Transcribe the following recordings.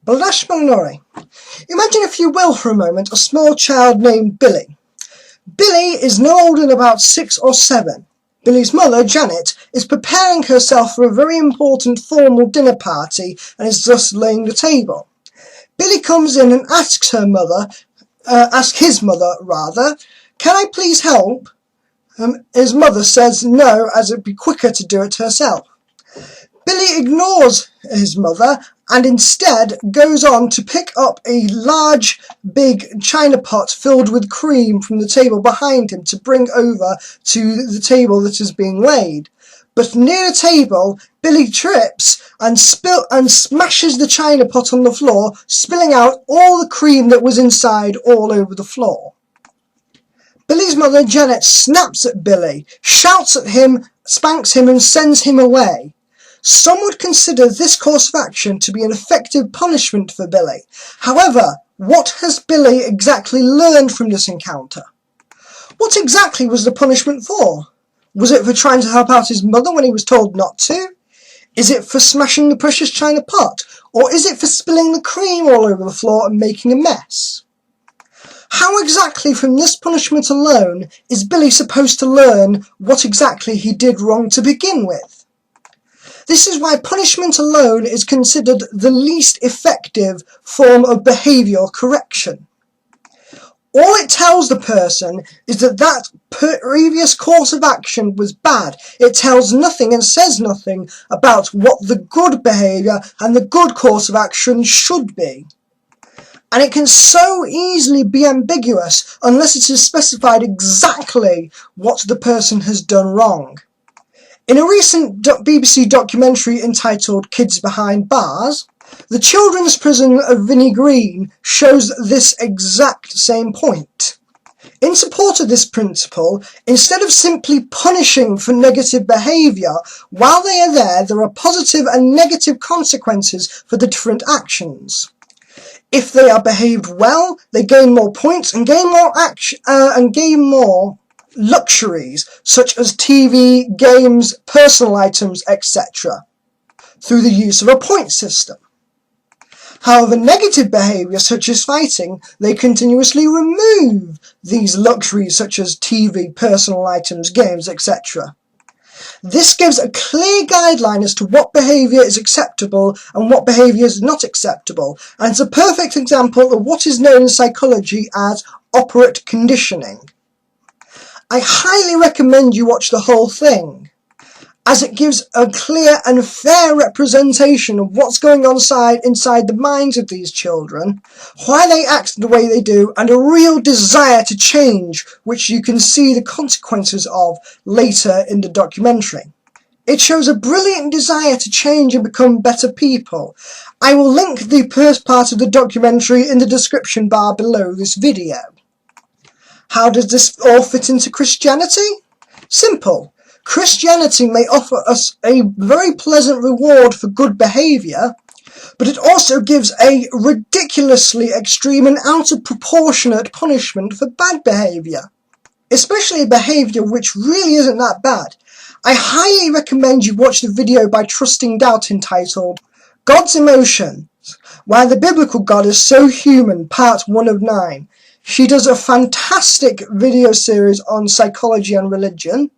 Balazs Malinowski. Imagine, if you will, for a moment, a small child named Billy. Billy is no older than about 6 or 7. Billy's mother, Janet, is preparing herself for a very important formal dinner party and is thus laying the table. Billy comes in and asks his mother, "Can I please help?" His mother says no, as it'd be quicker to do it herself. Billy ignores his mother and instead goes on to pick up a large, big china pot filled with cream from the table behind him to bring over to the table that is being laid. But near the table, Billy trips and smashes the china pot on the floor, spilling out all the cream that was inside all over the floor. Billy's mother, Janet, snaps at Billy, shouts at him, spanks him and sends him away. Some would consider this course of action to be an effective punishment for Billy. However, what has Billy exactly learned from this encounter? What exactly was the punishment for? Was it for trying to help out his mother when he was told not to? Is it for smashing the precious china pot? Or is it for spilling the cream all over the floor and making a mess? How exactly from this punishment alone is Billy supposed to learn what exactly he did wrong to begin with? This is why punishment alone is considered the least effective form of behavioural correction. All it tells the person is that that previous course of action was bad. It tells nothing and says nothing about what the good behaviour and the good course of action should be. And it can so easily be ambiguous unless it is specified exactly what the person has done wrong. In a recent BBC documentary entitled Kids Behind Bars, the children's prison of Vinnie Green shows this exact same point. In support of this principle, instead of simply punishing for negative behaviour, while they are there are positive and negative consequences for the different actions. If they are behaved well, they gain more points and gain more luxuries, such as TV, games, personal items, etc., through the use of a point system. However, negative behaviour, such as fighting, they continuously remove these luxuries, such as TV, personal items, games, etc. This gives a clear guideline as to what behaviour is acceptable and what behaviour is not acceptable, and it's a perfect example of what is known in psychology as operant conditioning. I highly recommend you watch the whole thing, as it gives a clear and fair representation of what's going on inside the minds of these children, why they act the way they do, and a real desire to change, which you can see the consequences of later in the documentary. It shows a brilliant desire to change and become better people. I will link the first part of the documentary in the description bar below this video. How does this all fit into Christianity? Simple. Christianity may offer us a very pleasant reward for good behaviour, but it also gives a ridiculously extreme and out of proportionate punishment for bad behaviour, especially behaviour which really isn't that bad. I highly recommend you watch the video by Trusting Doubt entitled God's Emotions, Why the Biblical God is So Human, Part 1 of 9. She does a fantastic video series on psychology and religion,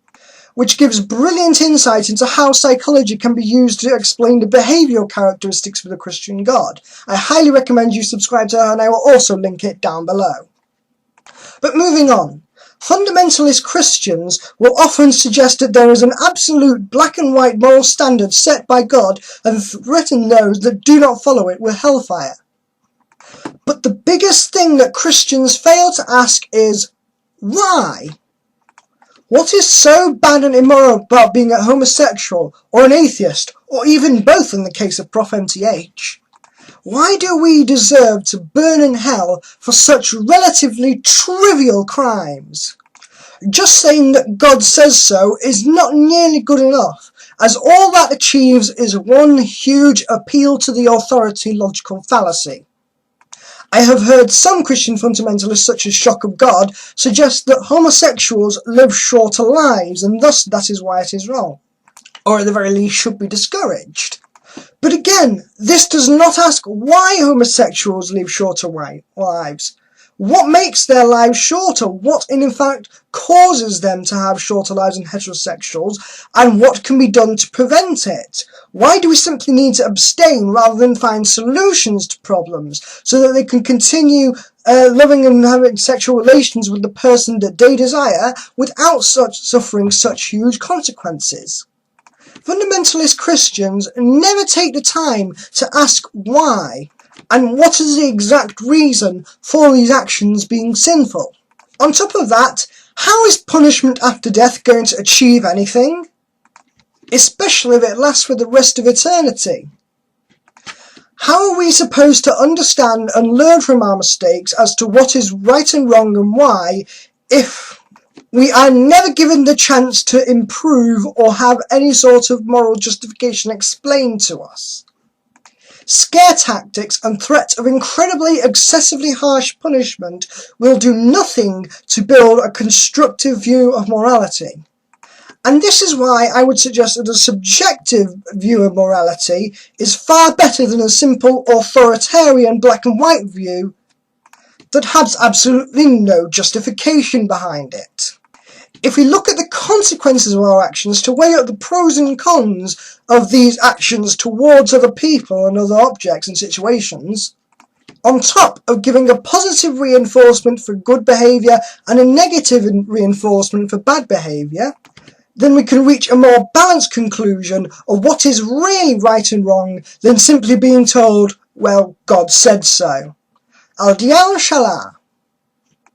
which gives brilliant insight into how psychology can be used to explain the behavioural characteristics of the Christian God. I highly recommend you subscribe to her, and I will also link it down below. But moving on, fundamentalist Christians will often suggest that there is an absolute black and white moral standard set by God and threaten those that do not follow it with hellfire. But the biggest thing that Christians fail to ask is, why? What is so bad and immoral about being a homosexual, or an atheist, or even both in the case of Prof MTH? Why do we deserve to burn in hell for such relatively trivial crimes? Just saying that God says so is not nearly good enough, as all that achieves is one huge appeal to the authority logical fallacy. I have heard some Christian fundamentalists, such as Shock of God, suggest that homosexuals live shorter lives, and thus that is why it is wrong, or at the very least should be discouraged. But again, this does not ask why homosexuals live shorter lives. What makes their lives shorter? What in fact causes them to have shorter lives than heterosexuals? And what can be done to prevent it? Why do we simply need to abstain rather than find solutions to problems so that they can continue loving and having sexual relations with the person that they desire without suffering such huge consequences? Fundamentalist Christians never take the time to ask why. And what is the exact reason for these actions being sinful? On top of that, how is punishment after death going to achieve anything? Especially if it lasts for the rest of eternity. How are we supposed to understand and learn from our mistakes as to what is right and wrong and why if we are never given the chance to improve or have any sort of moral justification explained to us? Scare tactics and threats of incredibly excessively harsh punishment will do nothing to build a constructive view of morality. And this is why I would suggest that a subjective view of morality is far better than a simple authoritarian black and white view that has absolutely no justification behind it. If we look at the consequences of our actions to weigh up the pros and cons of these actions towards other people and other objects and situations, on top of giving a positive reinforcement for good behaviour and a negative reinforcement for bad behaviour, then we can reach a more balanced conclusion of what is really right and wrong than simply being told, well, God said so. Al Dial Shalah.